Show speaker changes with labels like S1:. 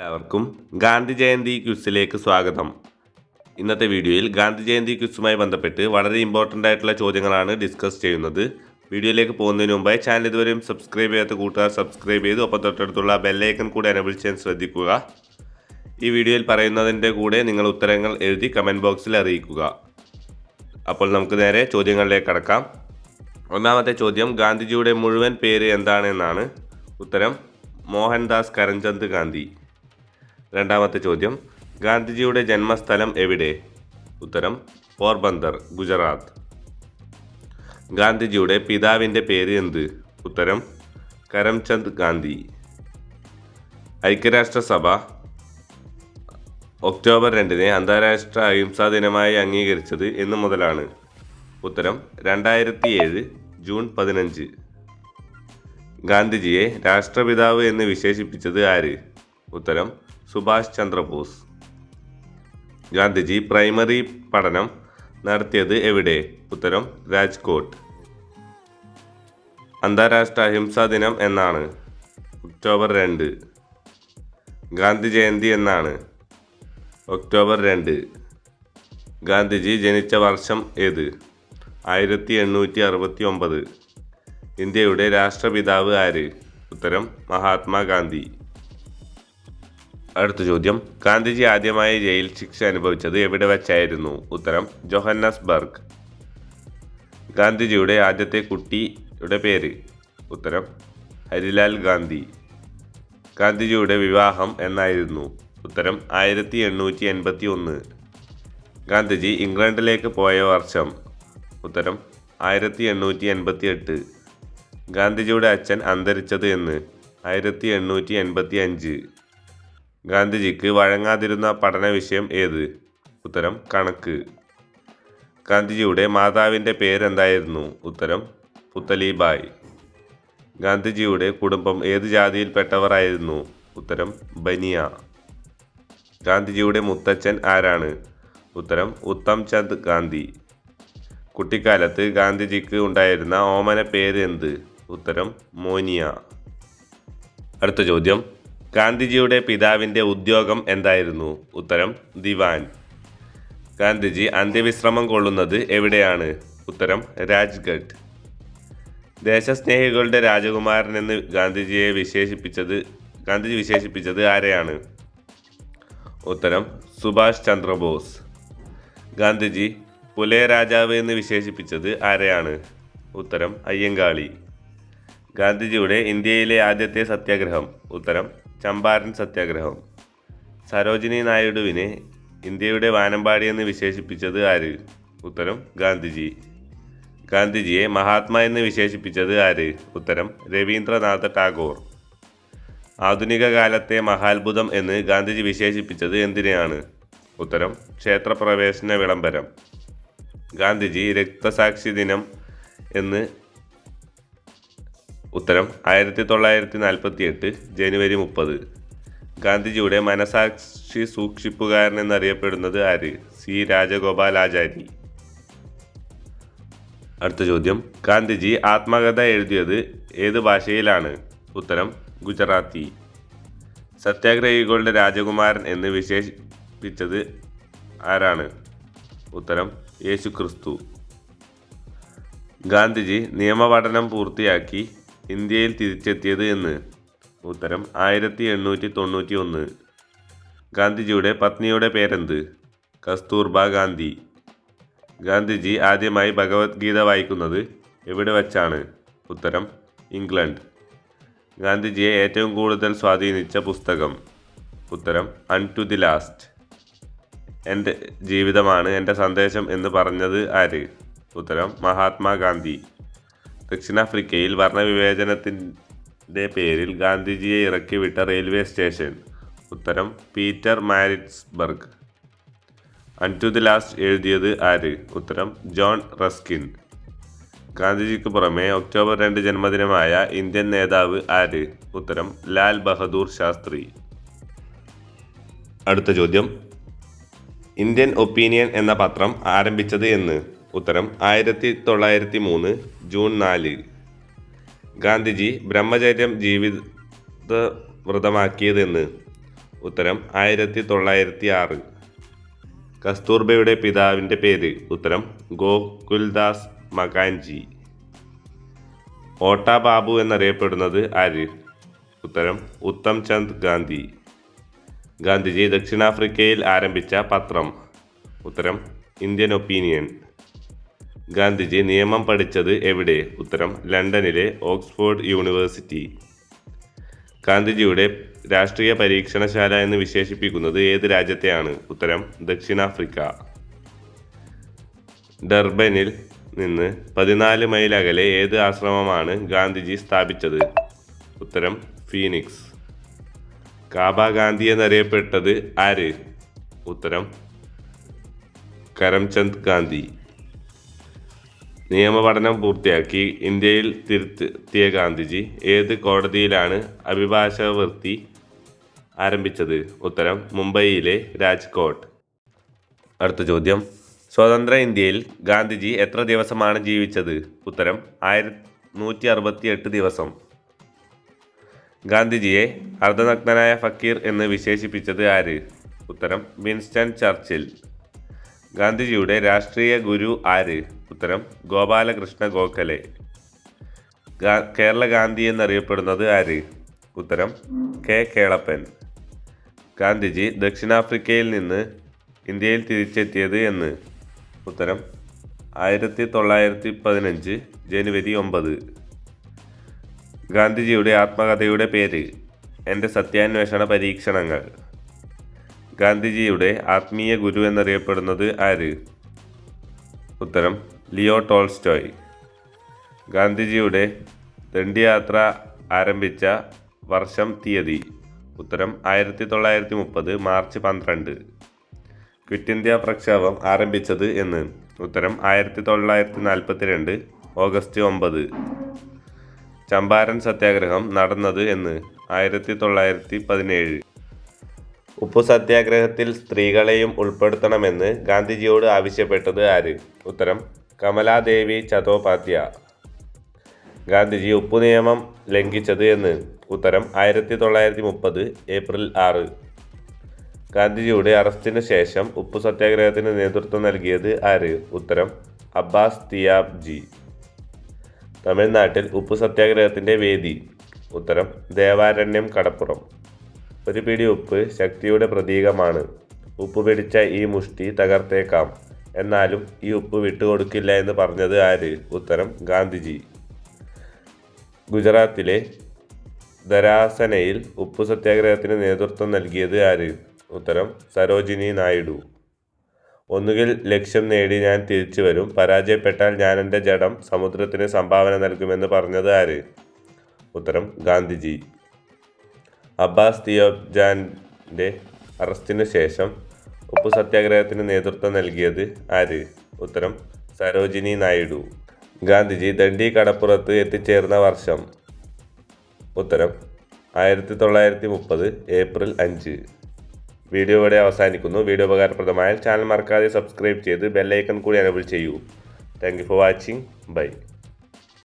S1: എല്ലാവർക്കും ഗാന്ധി ജയന്തി ക്വിസിലേക്ക് സ്വാഗതം. ഇന്നത്തെ വീഡിയോയിൽ ഗാന്ധി ജയന്തി ക്വിസുമായി ബന്ധപ്പെട്ട് വളരെ ഇമ്പോർട്ടൻ്റ് ആയിട്ടുള്ള ചോദ്യങ്ങളാണ് ഡിസ്കസ് ചെയ്യുന്നത്. വീഡിയോയിലേക്ക് പോകുന്നതിന് മുമ്പായി ചാനൽ ഇതുവരെയും സബ്സ്ക്രൈബ് ചെയ്യാത്ത കൂട്ടുകാർ സബ്സ്ക്രൈബ് ചെയ്ത് ഒപ്പം തൊട്ടടുത്തുള്ള ബെല്ലൈക്കൺ കൂടെ എനേബിൾ ചെയ്യാൻ ശ്രദ്ധിക്കുക. ഈ വീഡിയോയിൽ പറയുന്നതിൻ്റെ കൂടെ നിങ്ങൾ ഉത്തരങ്ങൾ എഴുതി കമൻറ്റ് ബോക്സിൽ അറിയിക്കുക. അപ്പോൾ നമുക്ക് നേരെ ചോദ്യങ്ങളിലേക്ക് കടക്കാം. ഒന്നാമത്തെ ചോദ്യം, ഗാന്ധിജിയുടെ മുഴുവൻ പേര് എന്താണെന്നാണ്. ഉത്തരം മോഹൻദാസ് കരംചന്ദ് ഗാന്ധി. രണ്ടാമത്തെ ചോദ്യം, ഗാന്ധിജിയുടെ ജന്മസ്ഥലം എവിടെ? ഉത്തരം പോർബന്ദർ, ഗുജറാത്ത്. ഗാന്ധിജിയുടെ പിതാവിൻ്റെ പേര് എന്ത്? ഉത്തരം കരംചന്ദ് ഗാന്ധി. ഐക്യരാഷ്ട്രസഭ ഒക്ടോബർ 2 അന്താരാഷ്ട്ര അഹിംസാ ദിനമായി അംഗീകരിച്ചത് എന്ന് മുതലാണ്? ഉത്തരം 2007 ജൂൺ 15. ഗാന്ധിജിയെ രാഷ്ട്രപിതാവ് എന്ന് വിശേഷിപ്പിച്ചത് ആര്? ഉത്തരം സുഭാഷ് ചന്ദ്രബോസ്. ഗാന്ധിജി പ്രൈമറി പഠനം നടത്തിയത് എവിടെ? ഉത്തരം രാജ്കോട്ട്. അന്താരാഷ്ട്ര അഹിംസാ ദിനം എന്നാണ്? ഒക്ടോബർ 2. ഗാന്ധി ജയന്തി എന്നാണ്? ഒക്ടോബർ 2. ഗാന്ധിജി ജനിച്ച വർഷം ഏത്? 1869. ഇന്ത്യയുടെ രാഷ്ട്രപിതാവ് ആര്? ഉത്തരം മഹാത്മാഗാന്ധി. അടുത്ത ചോദ്യം, ഗാന്ധിജി ആദ്യമായി ജയിൽ ശിക്ഷ അനുഭവിച്ചത് എവിടെ വച്ചായിരുന്നു? ഉത്തരം ജോഹന്നസ്ബർഗ്. ഗാന്ധിജിയുടെ ആദ്യത്തെ കുട്ടിയുടെ പേര്? ഉത്തരം ഹരിലാൽ ഗാന്ധി. ഗാന്ധിജിയുടെ വിവാഹം എന്നായിരുന്നു? ഉത്തരം 1881. ഗാന്ധിജി ഇംഗ്ലണ്ടിലേക്ക് പോയ വർഷം? ഉത്തരം 1888. ഗാന്ധിജിയുടെ അച്ഛൻ അന്തരിച്ചത് എന്ന്? 1885. ഗാന്ധിജിക്ക് വഴങ്ങാതിരുന്ന പഠന വിഷയം ഏത്? ഉത്തരം കണക്ക്. ഗാന്ധിജിയുടെ മാതാവിൻ്റെ പേരെന്തായിരുന്നു? ഉത്തരം പുതലിബായ്. ഗാന്ധിജിയുടെ കുടുംബം ഏത് ജാതിയിൽപ്പെട്ടവർ ആയിരുന്നു? ഉത്തരം ബനിയ. ഗാന്ധിജിയുടെ മുത്തച്ഛൻ ആരാണ്? ഉത്തരം ഉത്തം ചന്ദ് ഗാന്ധി. കുട്ടിക്കാലത്ത് ഗാന്ധിജിക്ക് ഉണ്ടായിരുന്ന ഓമന പേര് എന്ത്? ഉത്തരം മോനിയ. അടുത്ത ചോദ്യം, ഗാന്ധിജിയുടെ പിതാവിൻ്റെ ഉദ്യോഗം എന്തായിരുന്നു? ഉത്തരം ദിവാൻ. ഗാന്ധിജി അന്ത്യവിശ്രമം കൊള്ളുന്നത് എവിടെയാണ്? ഉത്തരം രാജ്ഘട്ട്. ദേശസ്നേഹികളുടെ രാജകുമാരൻ എന്ന് ഗാന്ധി വിശേഷിപ്പിച്ചത് ആരെയാണ്? ഉത്തരം സുഭാഷ് ചന്ദ്രബോസ്. ഗാന്ധിജി പുലയ രാജാവ് എന്ന് വിശേഷിപ്പിച്ചത് ആരെയാണ്? ഉത്തരം അയ്യങ്കാളി. ഗാന്ധിജിയുടെ ഇന്ത്യയിലെ ആദ്യത്തെ സത്യാഗ്രഹം? ഉത്തരം ചമ്പാരൻ സത്യാഗ്രഹം. സരോജിനി നായിഡുവിനെ ഇന്ത്യയുടെ വാനമ്പാടി എന്ന് വിശേഷിപ്പിച്ചത് ആര്? ഉത്തരം ഗാന്ധിജി. ഗാന്ധിജിയെ മഹാത്മാ എന്ന് വിശേഷിപ്പിച്ചത് ആര്? ഉത്തരം രവീന്ദ്രനാഥ ടാഗോർ. ആധുനിക കാലത്തെ മഹാത്ഭുതം എന്ന് ഗാന്ധിജി വിശേഷിപ്പിച്ചത് എന്തിനെയാണ്? ഉത്തരം ക്ഷേത്രപ്രവേശന വിളംബരം. ഗാന്ധിജി രക്തസാക്ഷി ദിനം എന്ന്? ഉത്തരം 1948 ജനുവരി 30. ഗാന്ധിജിയുടെ മനസാക്ഷി സൂക്ഷിപ്പുകാരൻ എന്നറിയപ്പെടുന്നത് ആര്? സി രാജഗോപാലാചാരി. അടുത്ത ചോദ്യം, ഗാന്ധിജി ആത്മകഥ എഴുതിയത് ഏത് ഭാഷയിലാണ്? ഉത്തരം ഗുജറാത്തി. സത്യാഗ്രഹികളുടെ രാജകുമാരൻ എന്ന് വിശേഷിപ്പിച്ചത് ആരാണ്? ഉത്തരം യേശുക്രിസ്തു. ഗാന്ധിജി നിയമപഠനം പൂർത്തിയാക്കി ഇന്ത്യയിൽ തിരിച്ചെത്തിയത് എന്ന്? ഉത്തരം 1891. ഗാന്ധിജിയുടെ പത്നിയുടെ പേരെന്ത്? കസ്തൂർബ ഗാന്ധി. ഗാന്ധിജി ആദ്യമായി ഭഗവത്ഗീത വായിക്കുന്നത് എവിടെ വച്ചാണ്? ഉത്തരം ഇംഗ്ലണ്ട്. ഗാന്ധിജിയെ ഏറ്റവും കൂടുതൽ സ്വാധീനിച്ച പുസ്തകം? ഉത്തരം അൺ ടു ദി ലാസ്റ്റ്. എൻ്റെ ജീവിതമാണ് എൻ്റെ സന്ദേശം എന്ന് പറഞ്ഞത് ആര്? ഉത്തരം മഹാത്മാഗാന്ധി. ദക്ഷിണാഫ്രിക്കയിൽ വർണ്ണവിവേചനത്തിൻ്റെ പേരിൽ ഗാന്ധിജിയെ ഇറക്കിവിട്ട റെയിൽവേ സ്റ്റേഷൻ? ഉത്തരം Pietermaritzburg. Unto the last എഴുതിയത് ആര്? ഉത്തരം ജോൺ റസ്കിൻ. ഗാന്ധിജിക്ക് പുറമെ ഒക്ടോബർ 2 ജന്മദിനമായ ഇന്ത്യൻ നേതാവ് ആര്? ഉത്തരം ലാൽ ബഹദൂർ ശാസ്ത്രി. അടുത്ത ചോദ്യം, ഇന്ത്യൻ ഒപ്പീനിയൻ എന്ന പത്രം ആരംഭിച്ചത് എന്ന്? ഉത്തരം 1903 ജൂൺ 4. ഗാന്ധിജി ബ്രഹ്മചര്യം ജീവിത വ്രതമാക്കിയതെന്ന്? ഉത്തരം 1906. കസ്തൂർബയുടെ പിതാവിൻ്റെ പേര്? ഉത്തരം ഗോകുൽദാസ് മകാൻജി. ഓട്ട ബാബു എന്നറിയപ്പെടുന്നത് ആര്? ഉത്തരം ഉത്തം ചന്ദ് ഗാന്ധി. ഗാന്ധിജി ദക്ഷിണാഫ്രിക്കയിൽ ആരംഭിച്ച പത്രം? ഉത്തരം ഇന്ത്യൻ ഒപ്പീനിയൻ. ഗാന്ധിജി നിയമം പഠിച്ചത് എവിടെ? ഉത്തരം ലണ്ടനിലെ ഓക്സ്ഫോർഡ് യൂണിവേഴ്സിറ്റി. ഗാന്ധിജിയുടെ രാഷ്ട്രീയ പരീക്ഷണശാല എന്ന് വിശേഷിപ്പിക്കുന്നത് ഏത് രാജ്യത്തെയാണ്? ഉത്തരം ദക്ഷിണാഫ്രിക്ക. ഡർബനിൽ നിന്ന് 14 മൈൽ അകലെ ഏത് ആശ്രമമാണ് ഗാന്ധിജി സ്ഥാപിച്ചത്? ഉത്തരം ഫീനിക്സ്. കാബ ഗാന്ധി എന്നറിയപ്പെട്ടത് ആര്? ഉത്തരം കരംചന്ദ് ഗാന്ധി. നിയമപഠനം പൂർത്തിയാക്കി ഇന്ത്യയിൽ തിരിച്ചെത്തിയ ഗാന്ധിജി ഏത് കോടതിയിലാണ് അഭിഭാഷക വൃത്തി ആരംഭിച്ചത്? ഉത്തരം മുംബൈയിലെ രാജ്കോട്ട്. അടുത്ത ചോദ്യം, സ്വതന്ത്ര ഇന്ത്യയിൽ ഗാന്ധിജി എത്ര ദിവസമാണ് ജീവിച്ചത്? ഉത്തരം 1168 ദിവസം. ഗാന്ധിജിയെ അർദ്ധനഗ്നനായ ഫക്കീർ എന്ന് വിശേഷിപ്പിച്ചത് ആര്? ഉത്തരം വിൻസ്റ്റൺ ചർച്ചിൽ. ഗാന്ധിജിയുടെ രാഷ്ട്രീയ ഗുരു ആര്? ഉത്തരം ഗോപാലകൃഷ്ണ ഗോഖലെ. കേരള ഗാന്ധി എന്നറിയപ്പെടുന്നത് ആര്? ഉത്തരം കെ കേളപ്പൻ. ഗാന്ധിജി ദക്ഷിണാഫ്രിക്കയിൽ നിന്ന് ഇന്ത്യയിൽ തിരിച്ചെത്തിയത് എന്ന്? ഉത്തരം 1915 ജനുവരി 9. ഗാന്ധിജിയുടെ ആത്മകഥയുടെ പേര്? എൻ്റെ സത്യാന്വേഷണ പരീക്ഷണങ്ങൾ. ഗാന്ധിജിയുടെ ആത്മീയ ഗുരു എന്നറിയപ്പെടുന്നത് ആര്? ഉത്തരം ലിയോ ടോൾസ്റ്റോയ്. ഗാന്ധിജിയുടെ ദണ്ഡിയാത്ര ആരംഭിച്ച വർഷം തീയതി? ഉത്തരം 1930 മാർച്ച് 12. ക്വിറ്റ് ഇന്ത്യ പ്രക്ഷോഭം ആരംഭിച്ചത് എന്ന്? ഉത്തരം 1942 ഓഗസ്റ്റ് 9. ചമ്പാരൻ സത്യാഗ്രഹം നടന്നത് എന്ന്? 1917. ഉപ്പു സത്യാഗ്രഹത്തിൽ സ്ത്രീകളെയും ഉൾപ്പെടുത്തണമെന്ന് ഗാന്ധിജിയോട് ആവശ്യപ്പെട്ടത് ആര്? ഉത്തരം കമലാദേവി ചതോപാധ്യ. ഗാന്ധിജി ഉപ്പു നിയമം ലംഘിച്ചത് എന്ന്? ഉത്തരം 1930 ഏപ്രിൽ 6. ഗാന്ധിജിയുടെ അറസ്റ്റിന് ശേഷം ഉപ്പു സത്യാഗ്രഹത്തിന് നേതൃത്വം നൽകിയത് ആര്? ഉത്തരം അബ്ബാസ് തിയാബ്ജി. തമിഴ്നാട്ടിൽ ഉപ്പു സത്യാഗ്രഹത്തിൻ്റെ വേദി? ഉത്തരം ദേവാരണ്യം കടപ്പുറം. ഒരു പിടി ഉപ്പ് ശക്തിയുടെ പ്രതീകമാണ്. ഉപ്പ് പിടിച്ച ഈ മുഷ്ടി തകർത്തേക്കാം, എന്നാലും ഈ ഉപ്പ് വിട്ടുകൊടുക്കില്ല എന്ന് പറഞ്ഞത് ആര്? ഉത്തരം ഗാന്ധിജി. ഗുജറാത്തിലെ ധരാസനയിൽ ഉപ്പു സത്യാഗ്രഹത്തിന് നേതൃത്വം നൽകിയത് ആര്? ഉത്തരം സരോജിനി നായിഡു. ഒന്നുകിൽ ലക്ഷ്യം നേടി ഞാൻ തിരിച്ചു വരും, പരാജയപ്പെട്ടാൽ ഞാൻ എൻ്റെ ജഡം സമുദ്രത്തിന് സംഭാവന നൽകുമെന്ന് പറഞ്ഞത് ആര്? ഉത്തരം ഗാന്ധിജി. അബ്ബാസ് തിയോബ്ജാൻ്റെ അറസ്റ്റിന് ശേഷം ഉപ്പു സത്യാഗ്രഹത്തിന് നേതൃത്വം നൽകിയത് ആര്? ഉത്തരം സരോജിനി നായിഡു. ഗാന്ധിജി ദണ്ഡി കടപ്പുറത്ത് എത്തിച്ചേർന്ന വർഷം? ഉത്തരം 1930 ഏപ്രിൽ 5. വീഡിയോ ഇവിടെ അവസാനിക്കുന്നു. വീഡിയോ ഉപകാരപ്രദമായാൽ ചാനൽ മറക്കാതെ സബ്സ്ക്രൈബ് ചെയ്ത് ബെല്ലൈക്കൺ കൂടി എനേബിൾ ചെയ്യൂ. Thank you for watching. By.